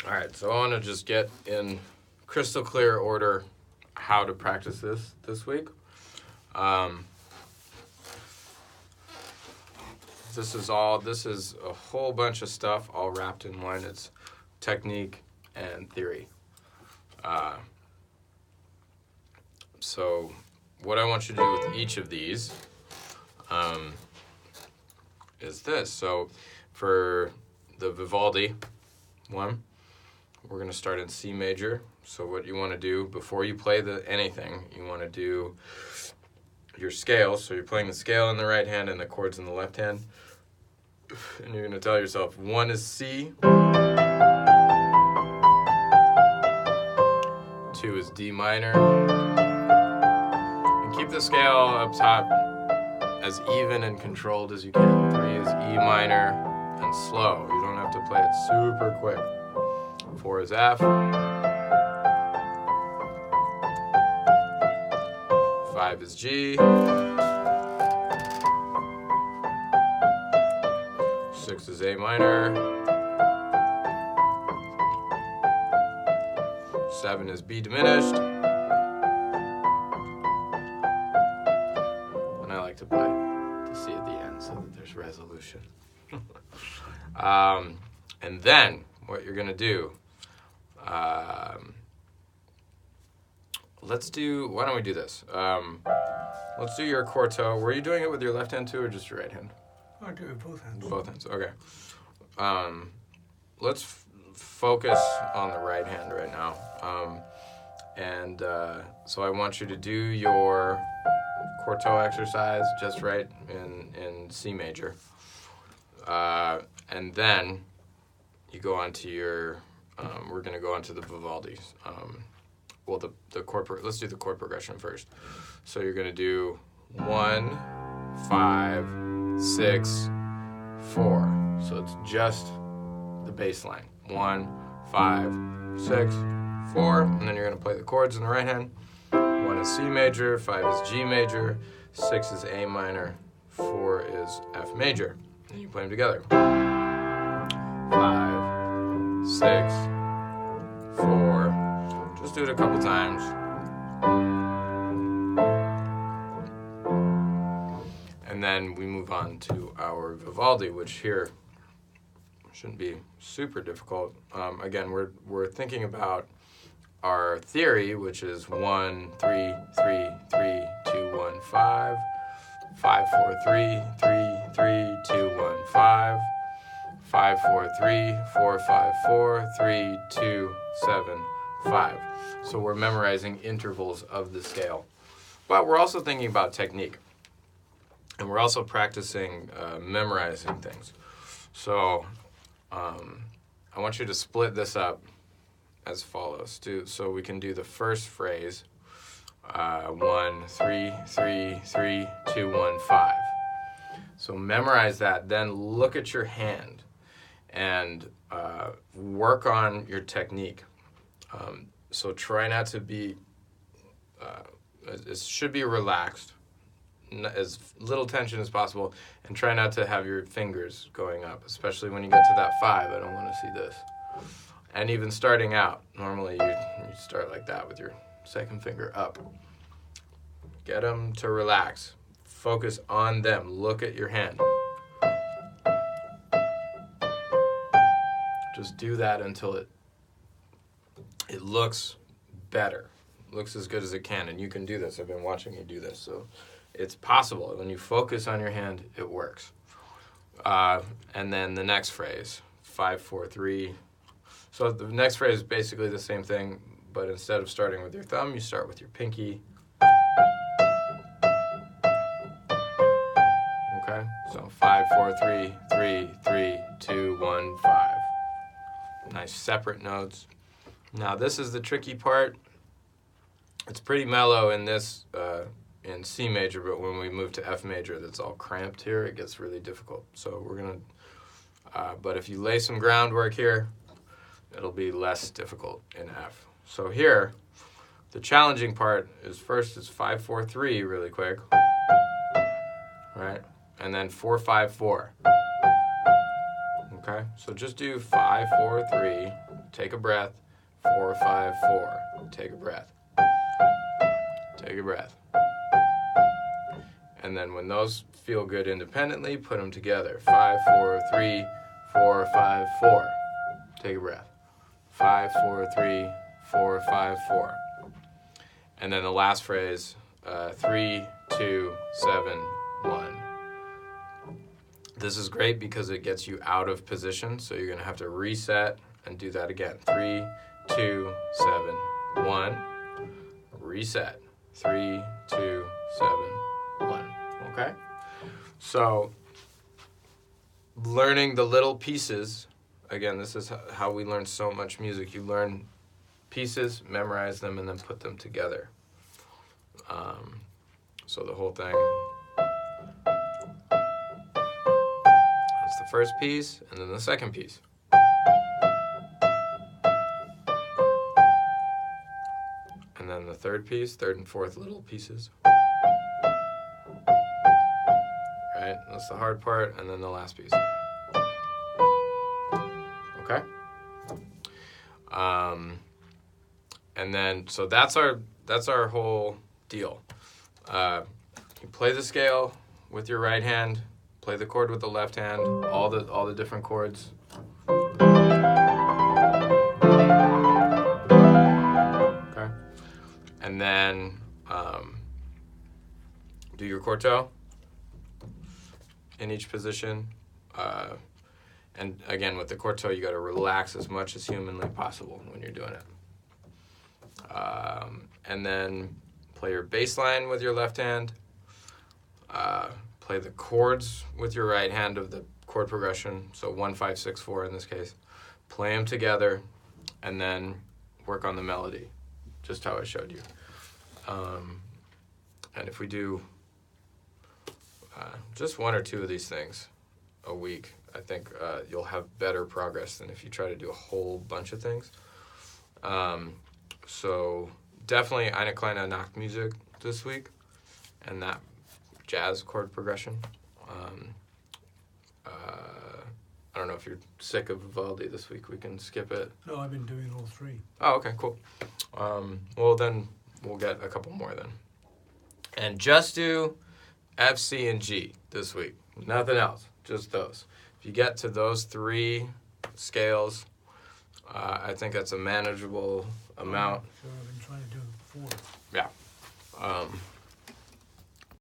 All right, so I want to just get in crystal clear order how to practice this week. This is a whole bunch of stuff all wrapped in one. It's technique and theory. So what I want you to do with each of these is this. So for the Vivaldi one, we're going to start in C major. So what you want to do before you play anything, you want to do your scale. So you're playing the scale in the right hand and the chords in the left hand. And you're going to tell yourself, 1 is C, 2 is D minor. And keep the scale up top as even and controlled as you can. 3 is E minor and slow. You don't have to play it super quick. 4 is F. 5 is G. 6 is A minor. 7 is B diminished. And I like to play to C at the end so that there's resolution. And then what you're going to do, why don't we do this? Let's do your quarto. Were you doing it with your left hand too or just your right hand? I do it with both hands. Both hands, okay. Let's focus on the right hand right now. So I want you to do your quarto exercise just right in C major. And then you go on to your, we're going to go on to the Vivaldi. The chord, let's do the chord progression first. So you're going to do 1, 5, 6, 4. So it's just the bass line. 1, 5, 6, 4. And then you're going to play the chords in the right hand. 1 is C major, 5 is G major, 6 is A minor, 4 is F major. And you play them together. 5, 6, 4. Just do it a couple times. And then we move on to our Vivaldi, which here shouldn't be super difficult. Again, we're thinking about our theory, which is 1, 3, 3, 3, 2, 1, 5, 5, 4, 3, 3, 3, 2, 1, 5, 5, 4, 3, 4, 5, 4, 3, 2, 7, 5. So we're memorizing intervals of the scale. But we're also thinking about technique. And we're also practicing memorizing things. So I want you to split this up as follows. So we can do the first phrase, 1, 3, 3, 3, 2, 1, 5. So memorize that, then look at your hand and work on your technique. So try not to be, it should be relaxed, as little tension as possible, and try not to have your fingers going up, especially when you get to that 5. I don't want to see this. And even starting out, normally you start like that with your second finger up. Get them to relax. Focus on them. Look at your hand. Just do that until it looks better. Looks as good as it can, and you can do this. I've been watching you do this, so it's possible. When you focus on your hand, it works. And then the next phrase, 5, 4, 3. So the next phrase is basically the same thing, but instead of starting with your thumb, you start with your pinky. Okay? So 5, 4, 3, 3, 3, 2, 1, 5. Nice separate notes. Now this is the tricky part. It's pretty mellow in this in C major, but when we move to F major, that's all cramped here. It gets really difficult. So we're gonna, but if you lay some groundwork here, it'll be less difficult in F. So here, the challenging part is first is 5, 4, 3 really quick, right? And then 4, 5, 4. Okay, so just do 5, 4, 3, take a breath. 4, 5, 4. Take a breath. Take a breath. And then when those feel good independently, put them together. 5, 4, 3, 4, 5, 4. Take a breath. 5, 4, 3, 4, 5, 4. And then the last phrase, 3, 2, 7, 1. This is great because it gets you out of position, so you're going to have to reset and do that again. 3, 2, 7, 1. Reset. 3, 2, 7, 1. Okay? So, learning the little pieces, again, this is how we learn so much music. You learn pieces, memorize them, and then put them together. So the whole thing. That's the first piece, and then the second piece. And then the third piece, third and fourth little pieces. Right? That's the hard part, and then the last piece. Okay? And then, so that's our whole deal. You play the scale with your right hand, play the chord with the left hand, all the different chords. Okay? And then do your quarto in each position. And again, with the quarto, you got to relax as much as humanly possible when you're doing it. And then play your bass line with your left hand. Play the chords with your right hand of the chord progression. So 1, 5, 6, 4 in this case. Play them together, and then work on the melody, just how I showed you. And if we do just 1 or 2 of these things a week, I think you'll have better progress than if you try to do a whole bunch of things. So definitely Eine kleine Nachtmusik this week, and that jazz chord progression. I don't know if you're sick of Vivaldi this week. We can skip it. No, I've been doing all 3. Oh, okay, cool. Well, then we'll get a couple more then. And just do F, C, and G this week. Nothing else, just those. If you get to those 3 scales, I think that's a manageable amount. Sure, I've been trying to do 4. Yeah.